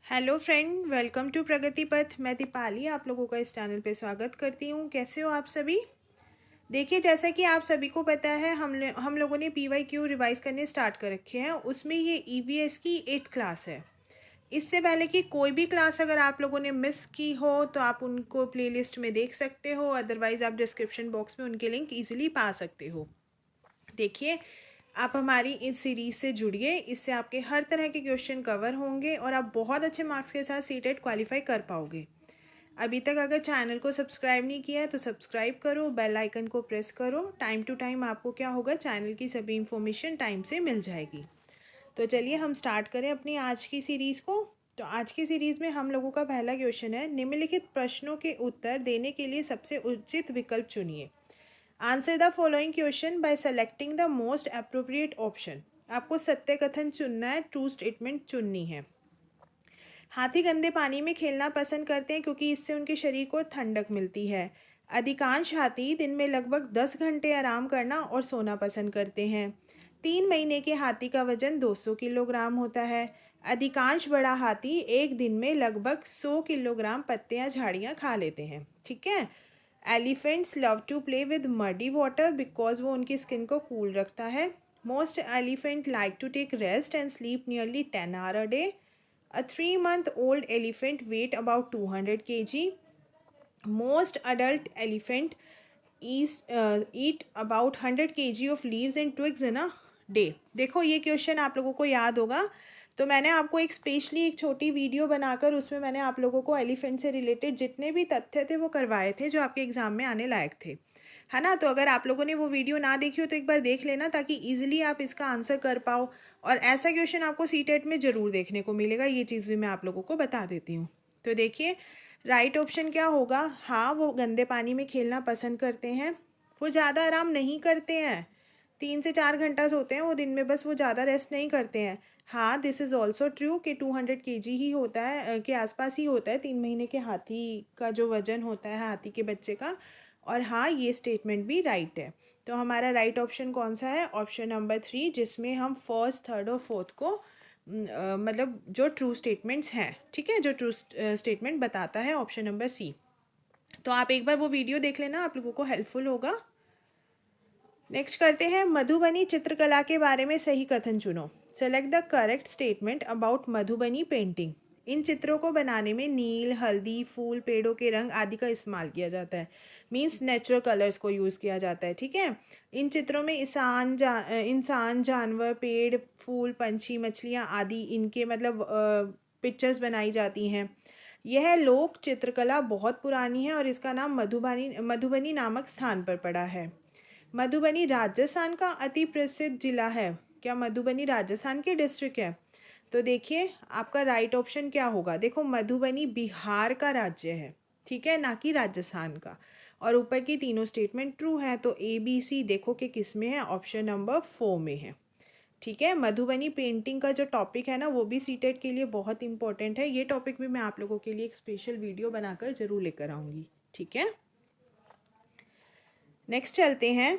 Hello friend, welcome to प्रगति पथ। मैं दीपाली आप लोगों का इस चैनल पे स्वागत करती हूँ। कैसे हो आप सभी? देखिए, जैसा कि आप सभी को पता है, हम लोगों ने पीवाईक्यू रिवाइज करने स्टार्ट कर रखे हैं। उसमें ये ईवीएस की 8th क्लास है। इससे पहले कि कोई भी क्लास अगर आप लोगों ने मिस की हो तो आप उनको प्लेलिस्ट में देख सकते हो, अदरवाइज़ आप डिस्क्रिप्शन बॉक्स में उनके लिंक ईजिली पा सकते हो। देखिए, आप हमारी इस सीरीज़ से जुड़िए। इससे आपके हर तरह के क्वेश्चन कवर होंगे और आप बहुत अच्छे मार्क्स के साथ सीटेट क्वालिफाई कर पाओगे। अभी तक अगर चैनल को सब्सक्राइब नहीं किया है तो सब्सक्राइब करो, बेल आइकन को प्रेस करो। टाइम टू टाइम आपको क्या होगा, चैनल की सभी इन्फॉर्मेशन टाइम से मिल जाएगी। तो चलिए हम स्टार्ट करें अपनी आज की सीरीज़ को। तो आज की सीरीज़ में हम लोगों का पहला क्वेश्चन है, निम्नलिखित प्रश्नों के उत्तर देने के लिए सबसे उचित विकल्प चुनिए। Answer the following question by selecting the most appropriate option. आपको सत्य कथन चुनना है, ट्रू स्टेटमेंट चुननी है। हाथी गंदे पानी में खेलना पसंद करते हैं क्योंकि इससे उनके शरीर को ठंडक मिलती है। अधिकांश हाथी दिन में लगभग 10 घंटे आराम करना और सोना पसंद करते हैं। 3 महीने के हाथी का वजन 200 किलोग्राम होता है। अधिकांश बड़ा हाथी एक दिन में लगभग 100 किलोग्राम पत्ते झाड़ियाँ खा लेते हैं। ठीक है। Elephants love to play with muddy water because वो उनकी स्किन को कूल रखता है। Most elephant like to take rest and sleep nearly 10 hours a day. A 3 month old elephant weight about 200 kg. Most adult elephant eat about 100 kg of leaves and twigs in a day. देखो, ये question आप लोगों को याद होगा। तो मैंने आपको एक स्पेशली एक छोटी वीडियो बनाकर उसमें मैंने आप लोगों को एलिफेंट से रिलेटेड जितने भी तथ्य थे वो करवाए थे जो आपके एग्ज़ाम में आने लायक थे, है ना। तो अगर आप लोगों ने वो वीडियो ना देखी हो तो एक बार देख लेना ताकि इजीली आप इसका आंसर कर पाओ। और ऐसा क्वेश्चन आपको सीटेट में ज़रूर देखने को मिलेगा, ये चीज़ भी मैं आप लोगों को बता देती हूँ। तो देखिए, राइट ऑप्शन क्या होगा। हाँ, वो गंदे पानी में खेलना पसंद करते हैं। वो ज़्यादा आराम नहीं करते हैं, 3 से 4 घंटा सोते हैं वो दिन में, बस वो ज़्यादा रेस्ट नहीं करते हैं। हाँ, दिस इज़ ऑल्सो ट्रू कि 200 kg ही होता है, के आसपास ही होता है 3 महीने के हाथी का जो वज़न होता है हाथी के बच्चे का। और हाँ, ये स्टेटमेंट भी राइट है। तो हमारा राइट ऑप्शन कौन सा है? ऑप्शन नंबर 3, जिसमें हम फर्स्ट, थर्ड और फोर्थ को मतलब जो ट्रू स्टेटमेंट्स हैं, ठीक है, जो ट्रू स्टेटमेंट बताता है, ऑप्शन नंबर सी। तो आप एक बार वो वीडियो देख लेना, आप लोगों को हेल्पफुल होगा। नेक्स्ट करते हैं, मधुबनी चित्रकला के बारे में सही कथन चुनो। Select the correct statement about Madhubani painting. इन चित्रों को बनाने में नील, हल्दी, फूल, पेड़ों के रंग आदि का इस्तेमाल किया जाता है। मीन्स नेचुरल कलर्स को यूज़ किया जाता है। ठीक है। इन चित्रों में इंसान, जानवर, पेड़, फूल, पंछी, मछलियाँ आदि इनके मतलब पिक्चर्स बनाई जाती हैं। यह लोक चित्रकला बहुत पुरानी है और इसका नाम मधुबनी नामक स्थान पर पड़ा है। मधुबनी राजस्थान का अति प्रसिद्ध जिला है। क्या मधुबनी राजस्थान के डिस्ट्रिक्ट है? तो देखिए, आपका राइट ऑप्शन क्या होगा। देखो, मधुबनी बिहार का राज्य है, ठीक है, ना कि राजस्थान का। और ऊपर की तीनों स्टेटमेंट ट्रू है, तो ए बी सी देखो कि किस में है, ऑप्शन नंबर 4 में है। ठीक है। मधुबनी पेंटिंग का जो टॉपिक है ना, वो भी सीटेट के लिए बहुत इंपॉर्टेंट है। ये टॉपिक भी मैं आप लोगों के लिए एक स्पेशल वीडियो बनाकर ज़रूर लेकर आऊँगी। ठीक है। नेक्स्ट चलते हैं।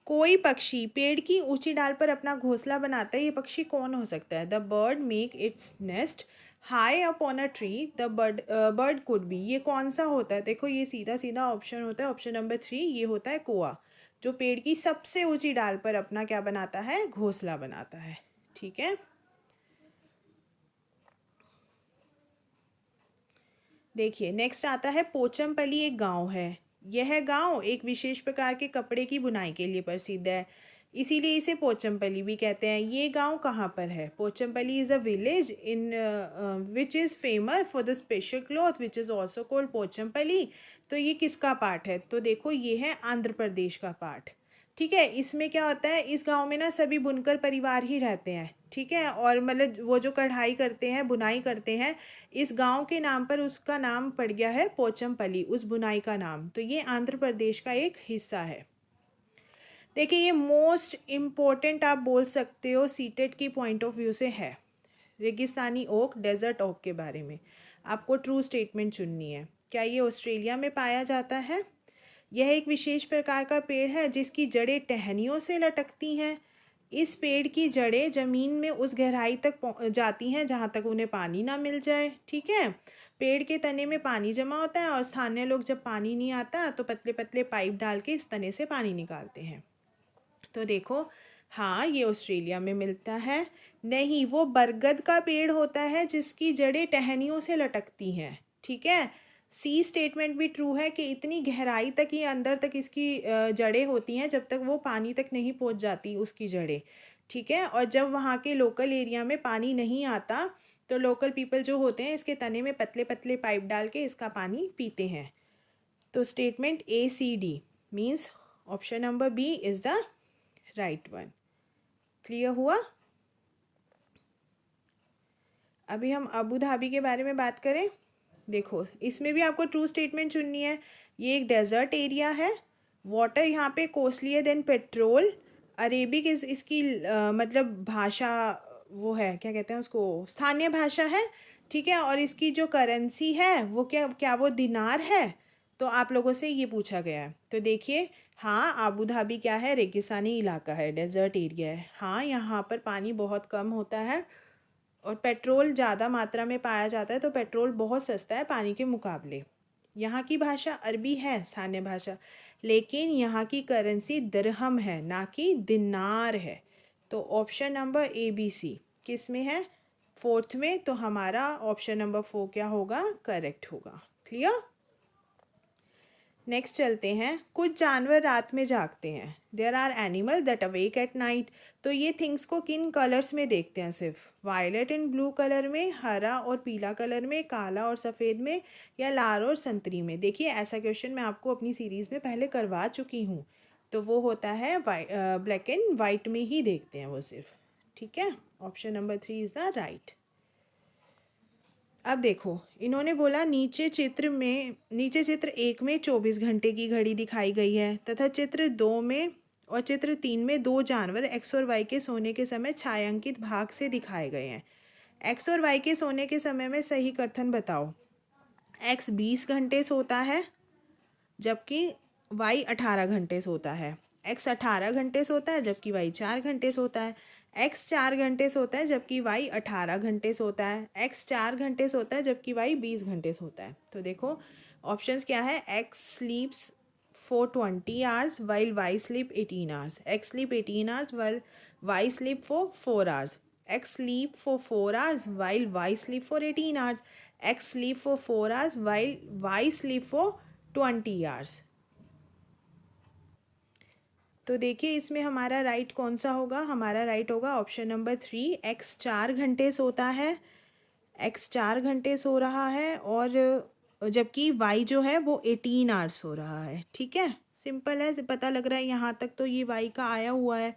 कोई पक्षी पेड़ की ऊंची डाल पर अपना घोंसला बनाता है, ये पक्षी कौन हो सकता है? The bird make its nest high up on a tree. The bird could be, ये कौन सा होता है? देखो, ये सीधा सीधा ऑप्शन होता है, ऑप्शन नंबर 3, ये होता है कोआ, जो पेड़ की सबसे ऊंची डाल पर अपना क्या बनाता है? घोंसला बनाता है। ठीक है। देखिए, नेक्स्ट आता है, पोचमपल्ली एक गांव है। यह गांव एक विशेष प्रकार के कपड़े की बुनाई के लिए प्रसिद्ध है, इसीलिए इसे पोचमपल्ली भी कहते हैं। ये गांव कहाँ पर है? Pochampally is a village in which is famous for the special cloth which is also called Pochampally. तो ये किसका पार्ट है? तो देखो, ये है आंध्र प्रदेश का पार्ट। ठीक है। इसमें क्या होता है, इस गांव में ना सभी बुनकर परिवार ही रहते हैं। ठीक है। और मतलब वो जो कढ़ाई करते हैं, बुनाई करते हैं, इस गांव के नाम पर उसका नाम पड़ गया है पोचमपल्ली, उस बुनाई का नाम। तो ये आंध्र प्रदेश का एक हिस्सा है। देखिए, ये मोस्ट इम्पोर्टेंट आप बोल सकते हो सीटेट की पॉइंट ऑफ व्यू से है। रेगिस्तानी ओक, डेजर्ट ओक के बारे में आपको ट्रू स्टेटमेंट चुननी है। क्या ये ऑस्ट्रेलिया में पाया जाता है? यह एक विशेष प्रकार का पेड़ है जिसकी जड़ें टहनियों से लटकती हैं। इस पेड़ की जड़ें ज़मीन में उस गहराई तक जाती हैं जहाँ तक उन्हें पानी ना मिल जाए। ठीक है, पेड़ के तने में पानी जमा होता है और स्थानीय लोग जब पानी नहीं आता तो पतले पतले पाइप डाल के इस तने से पानी निकालते हैं। तो देखो, हाँ ये ऑस्ट्रेलिया में मिलता है। नहीं, वो बरगद का पेड़ होता है जिसकी जड़ें टहनियों से लटकती हैं। ठीक है, सी स्टेटमेंट भी ट्रू है कि इतनी गहराई तक ही अंदर तक इसकी जड़ें होती हैं जब तक वो पानी तक नहीं पहुंच जाती उसकी जड़ें। ठीक है, और जब वहाँ के लोकल एरिया में पानी नहीं आता तो लोकल पीपल जो होते हैं इसके तने में पतले पतले पाइप डाल के इसका पानी पीते हैं। तो statement A C D means option number B is the right one. Clear हुआ? अभी हम अबू धाबी के बारे में बात करें। देखो, इसमें भी आपको ट्रू स्टेटमेंट चुननी है। ये एक डेजर्ट एरिया है, वाटर यहाँ पे कोस्टलियर देन पेट्रोल। अरेबिक इस इसकी मतलब भाषा वो है, क्या कहते हैं उसको, स्थानीय भाषा है। ठीक है, और इसकी जो करेंसी है वो क्या क्या वो दिनार है। तो आप लोगों से ये पूछा गया है। तो देखिए, हाँ अबू धाबी क्या है, रेगिस्तानी इलाका है, डेजर्ट एरिया है। हाँ, यहाँ पर पानी बहुत कम होता है और पेट्रोल ज़्यादा मात्रा में पाया जाता है, तो पेट्रोल बहुत सस्ता है पानी के मुकाबले। यहाँ की भाषा अरबी है, स्थानीय भाषा, लेकिन यहाँ की करेंसी दिरहम है ना कि दिनार है। तो option number A B C किस में है, फोर्थ में। तो हमारा ऑप्शन नंबर 4 क्या होगा, करेक्ट होगा। क्लियर? नेक्स्ट चलते हैं। कुछ जानवर रात में जागते हैं। There are animal that awake at night. तो ये थिंग्स को किन कलर्स में देखते हैं, सिर्फ वायलेट एंड ब्लू कलर में, हरा और पीला कलर में, काला और सफ़ेद में, या लाल और संतरी में। देखिए, ऐसा क्वेश्चन मैं आपको अपनी सीरीज़ में पहले करवा चुकी हूँ। तो वो होता है ब्लैक एंड वाइट में ही देखते हैं वो सिर्फ। ठीक है, option number 3 is the right. अब देखो, इन्होंने बोला नीचे चित्र 1 में 24 घंटे की घड़ी दिखाई गई है तथा चित्र 2 में और चित्र 3 में दो जानवर एक्स और वाई के सोने के समय छायांकित भाग से दिखाए गए हैं। एक्स और वाई के सोने के समय में सही कथन बताओ। एक्स 20 घंटे सोता है जबकि वाई 18 घंटे सोता है। एक्स 18 घंटे सोता है जबकि वाई 4 घंटे सोता है। एक्स 4 घंटे सोता है जबकि वाई 18 घंटे सोता है। एक्स 4 घंटे सोता है जबकि वाई 20 घंटे सोता है। तो देखो ऑप्शंस क्या है, X sleeps for 20 hours while Y sleep 18 hours. X sleep 18 hours while Y sleep for 4 hours. X sleep for 4 hours while Y sleep for 18 hours. X sleep for 4 hours while Y sleep for 20 hours. तो देखिए, इसमें हमारा right कौन सा होगा, हमारा right होगा option number 3। X 4 घंटे सोता है, एक्स 4 घंटे सो रहा है, और जबकि वाई जो है वो 18 आवर्स सो रहा है। ठीक है, सिंपल है, पता लग रहा है यहाँ तक तो ये वाई का आया हुआ है।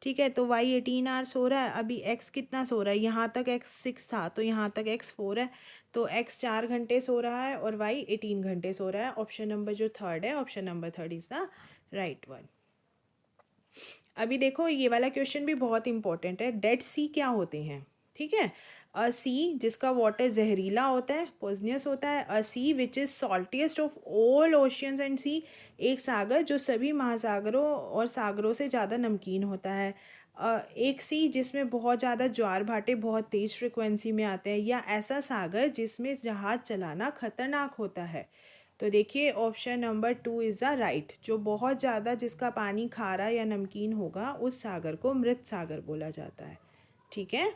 ठीक है, तो वाई 18 आवर्स सो रहा है। अभी एक्स कितना सो रहा है, यहाँ तक एक्स 6 था तो यहाँ तक एक्स 4 है। तो एक्स 4 घंटे सो रहा है और वाई 18 घंटे सो रहा है। ऑप्शन नंबर जो थर्ड है, option number 3 is the right one. अभी देखो, ये वाला क्वेश्चन भी बहुत इंपॉर्टेंट है। डेड सी क्या होते हैं? ठीक है, अ सी जिसका वाटर जहरीला होता है, पॉइजनस होता है। A sea which is saltiest of all oceans and sea, एक सागर जो सभी महासागरों और सागरों से ज़्यादा नमकीन होता है। एक सी जिसमें बहुत ज़्यादा ज्वार भाटे बहुत तेज़ फ्रिक्वेंसी में आते हैं, या ऐसा सागर जिसमें जहाज़ चलाना खतरनाक होता है। तो देखिए, option number 2 is the right. जो बहुत ज़्यादा जिसका पानी खारा या नमकीन होगा उस सागर को मृत सागर बोला जाता है। ठीक है,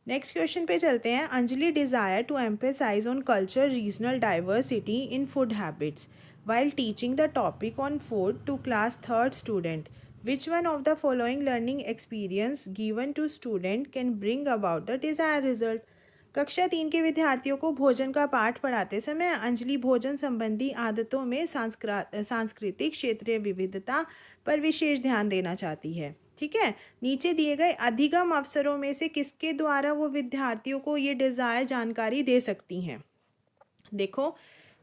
नेक्स्ट क्वेश्चन पे चलते हैं। Anjali desire to emphasize on culture regional diversity in food habits while teaching the topic on food to class 3rd student. Which one of the following learning experience given to student can bring about the desired result? कक्षा 3 के विद्यार्थियों को भोजन का पाठ पढ़ाते समय अंजलि भोजन संबंधी आदतों में सांस्कृतिक क्षेत्रीय विविधता पर विशेष ध्यान देना चाहती है। ठीक है, नीचे दिए गए अधिगम अवसरों में से किसके द्वारा वो विद्यार्थियों को ये डिज़ायर जानकारी दे सकती हैं? देखो,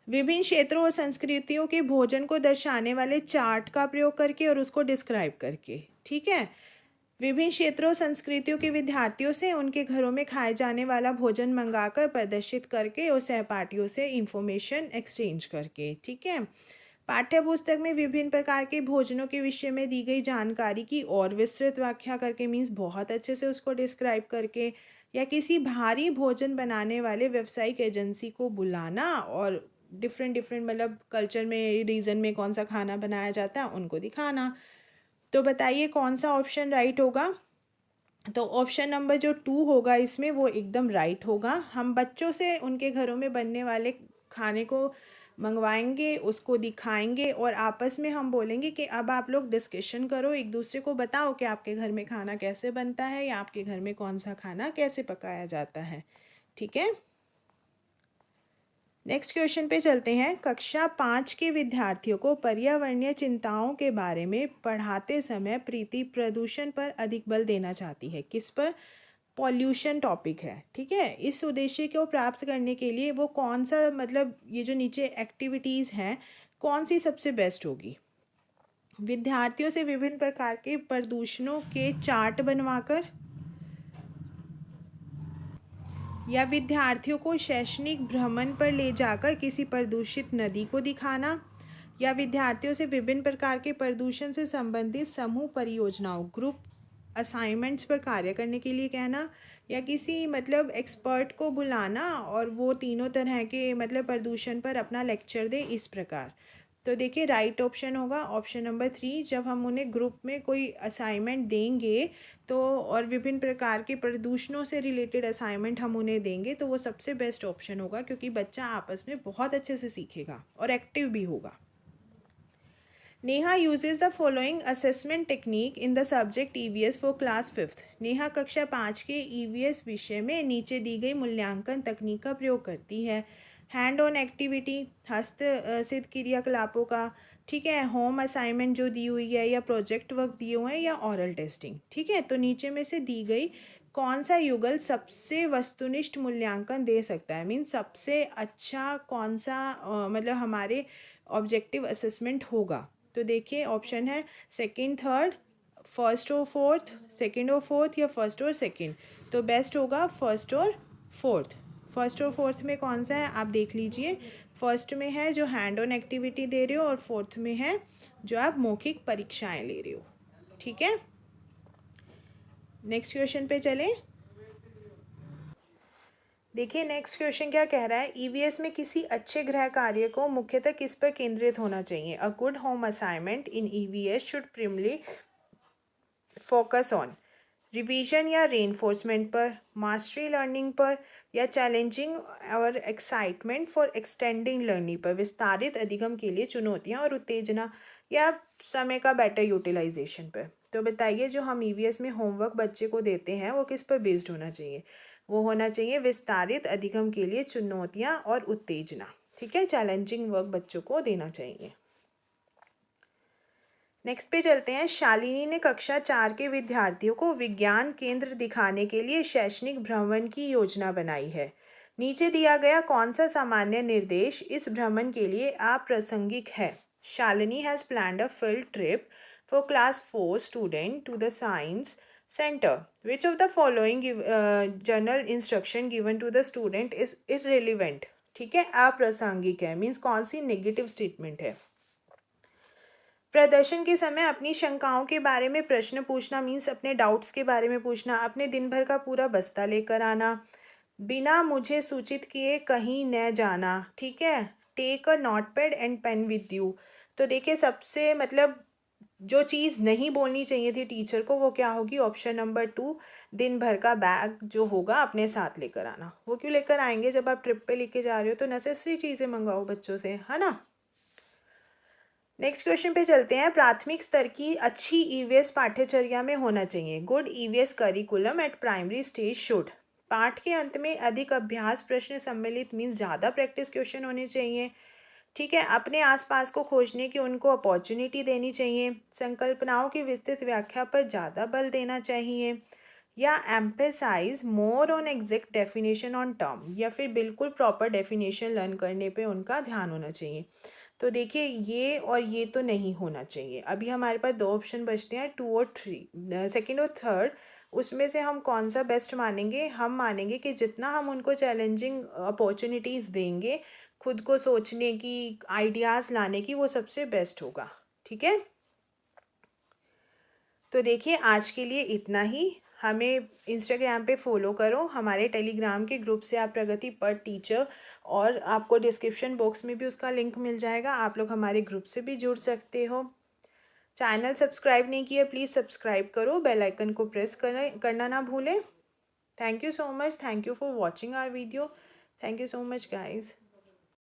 विभिन्न क्षेत्रों और संस्कृतियों के भोजन को दर्शाने वाले चार्ट का प्रयोग करके और उसको डिस्क्राइब करके। ठीक है, विभिन्न क्षेत्रों संस्कृतियों के विद्यार्थियों से उनके घरों में खाए जाने वाला भोजन मंगाकर प्रदर्शित करके और सहपाठियों से इंफॉर्मेशन एक्सचेंज करके। ठीक है, पाठ्य पुस्तक में विभिन्न प्रकार के भोजनों के विषय में दी गई जानकारी की और विस्तृत व्याख्या करके, मीन्स बहुत अच्छे से उसको डिस्क्राइब करके, या किसी भारी भोजन बनाने वाले व्यावसायिक एजेंसी को बुलाना और डिफरेंट डिफरेंट मतलब कल्चर में, रीजन में कौन सा खाना बनाया जाता है उनको दिखाना। तो बताइए कौन सा ऑप्शन राइट होगा। तो ऑप्शन नंबर जो 2 होगा इसमें वो एकदम राइट होगा। हम बच्चों से उनके घरों में बनने वाले खाने को मंगवाएंगे, उसको दिखाएंगे और आपस में हम बोलेंगे कि अब आप लोग डिस्कशन करो, एक दूसरे को बताओ कि आपके घर में खाना कैसे बनता है या आपके घर में कौन सा खाना कैसे पकाया जाता है। ठीक है, नेक्स्ट क्वेश्चन पे चलते हैं। कक्षा 5 के विद्यार्थियों को पर्यावरणीय चिंताओं के बारे में पढ़ाते समय प्रीति प्रदूषण पर अधिक बल देना चाहती है। किस पर? पॉल्यूशन टॉपिक है। ठीक है, इस उद्देश्य को प्राप्त करने के लिए वो कौन सा, मतलब ये जो नीचे एक्टिविटीज़ हैं कौन सी सबसे बेस्ट होगी? विद्यार्थियों से विभिन्न प्रकार के प्रदूषणों के चार्ट बनवाकर, या विद्यार्थियों को शैक्षणिक भ्रमण पर ले जाकर किसी प्रदूषित नदी को दिखाना, या विद्यार्थियों से विभिन्न प्रकार के प्रदूषण से संबंधित समूह परियोजनाओं, ग्रुप असाइनमेंट्स पर कार्य करने के लिए कहना, या किसी मतलब एक्सपर्ट को बुलाना और वो तीनों तरह के मतलब प्रदूषण पर अपना लेक्चर दे, इस प्रकार। तो देखिए राइट ऑप्शन होगा ऑप्शन नंबर 3। जब हम उन्हें ग्रुप में कोई असाइनमेंट देंगे तो, और विभिन्न प्रकार के प्रदूषणों से रिलेटेड असाइनमेंट हम उन्हें देंगे तो वो सबसे बेस्ट ऑप्शन होगा, क्योंकि बच्चा आपस में बहुत अच्छे से सीखेगा और एक्टिव भी होगा। Neha uses the following assessment technique in the subject EVS for class 5th। Neha कक्षा 5 के ईवीएस विषय में नीचे दी गई मूल्यांकन तकनीक का प्रयोग करती है। हैंड ऑन एक्टिविटी, हस्त सिद्ध क्रियाकलापों का, ठीक है, होम असाइनमेंट जो दी हुई है, या प्रोजेक्ट वर्क दिए हुए हैं, या ऑरल टेस्टिंग। ठीक है, तो नीचे में से दी गई कौन सा युगल सबसे वस्तुनिष्ठ मूल्यांकन दे सकता है, मीन सबसे अच्छा कौन सा मतलब हमारे ऑब्जेक्टिव असेसमेंट होगा। तो देखिए ऑप्शन है सेकंड, थर्ड, फर्स्ट और फोर्थ, सेकंड और फोर्थ, या फर्स्ट और सेकंड। तो बेस्ट होगा फर्स्ट और फोर्थ। फर्स्ट और फोर्थ में कौन सा है आप देख लीजिए। फर्स्ट में है जो हैंड ऑन एक्टिविटी दे रहे हो, और फोर्थ में है जो आप मौखिक परीक्षाएं ले रहे हो। ठीक है, नेक्स्ट क्वेश्चन पे चलें। देखिए नेक्स्ट क्वेश्चन क्या कह रहा है। ईवीएस में किसी अच्छे गृह कार्य को मुख्यतः किस पर केंद्रित होना चाहिए? A good home assignment in EVS should प्रिमली focus on revision या रेनफोर्समेंट पर, मास्टरी लर्निंग पर, या चैलेंजिंग और एक्साइटमेंट फॉर एक्सटेंडिंग लर्निंग पर। विस्तारित अधिगम के लिए चुनौतियां और उत्तेजना, या समय का बेटर यूटिलाइजेशन पर। तो बताइए जो हम ईवीएस में होमवर्क बच्चे को देते हैं वो किस पर बेस्ड होना चाहिए? वो होना चाहिए विस्तारित अधिगम के लिए चुनौतियां और उत्तेजना। ठीक है, चैलेंजिंग वर्क बच्चों को देना चाहिए। नेक्स्ट पे चलते हैं। शालिनी ने कक्षा 4 के विद्यार्थियों को विज्ञान केंद्र दिखाने के लिए शैक्षणिक भ्रमण की योजना बनाई है। नीचे दिया गया कौन सा सामान्य निर्देश इस भ्रमण के लिए अप्रासंगिक है? Shalini has planned a field trip for class 4 student to the science centre. Which of the following general instruction given to the student is irrelevant? ठीक है, अप्रासंगिक है, मीन्स कौन सी नेगेटिव स्टेटमेंट है? प्रदर्शन के समय अपनी शंकाओं के बारे में प्रश्न पूछना, मीन्स अपने डाउट्स के बारे में पूछना। अपने दिन भर का पूरा बस्ता लेकर आना। बिना मुझे सूचित किए कहीं न जाना। ठीक है, take a notepad and pen with you. तो देखिए सबसे मतलब जो चीज़ नहीं बोलनी चाहिए थी टीचर को वो क्या होगी? ऑप्शन नंबर 2, दिन भर का बैग जो होगा अपने साथ लेकर आना। वो क्यों लेकर आएंगे? जब आप ट्रिप पे लेके जा रहे हो तो नेसेसरी चीज़ें मंगाओ बच्चों से, है ना। नेक्स्ट क्वेश्चन पे चलते हैं। प्राथमिक स्तर की अच्छी ईवीएस पाठ्यचर्या में होना चाहिए। Good EVS curriculum eight primary stage should. पाठ के अंत में अधिक अभ्यास प्रश्न सम्मिलित, मीन्स ज़्यादा प्रैक्टिस क्वेश्चन होने चाहिए। ठीक है, अपने आसपास को खोजने की उनको अपॉर्चुनिटी देनी चाहिए। संकल्पनाओं की विस्तृत व्याख्या पर ज़्यादा बल देना चाहिए, या emphasize more on exact definition on term, या फिर बिल्कुल प्रॉपर डेफिनेशन लर्न करने पे उनका ध्यान होना चाहिए। तो देखिए ये और ये तो नहीं होना चाहिए। अभी हमारे पास 2 ऑप्शन बचते हैं, 2 और 3, सेकंड और थर्ड। उसमें से हम कौन सा बेस्ट मानेंगे? हम मानेंगे कि जितना हम उनको चैलेंजिंग अपॉर्चुनिटीज़ देंगे खुद को सोचने की, आइडियाज़ लाने की, वो सबसे बेस्ट होगा। ठीक है, तो देखिए आज के लिए इतना ही। हमें इंस्टाग्राम पे फॉलो करो, हमारे टेलीग्राम के ग्रुप से आप प्रगति पथ टीचर, और आपको डिस्क्रिप्शन बॉक्स में भी उसका लिंक मिल जाएगा, आप लोग हमारे ग्रुप से भी जुड़ सकते हो। चैनल सब्सक्राइब नहीं किया, प्लीज़ सब्सक्राइब करो, बेल आइकन को प्रेस करना ना भूलें। Thank you so much, thank you for watching our video, thank you so much guys.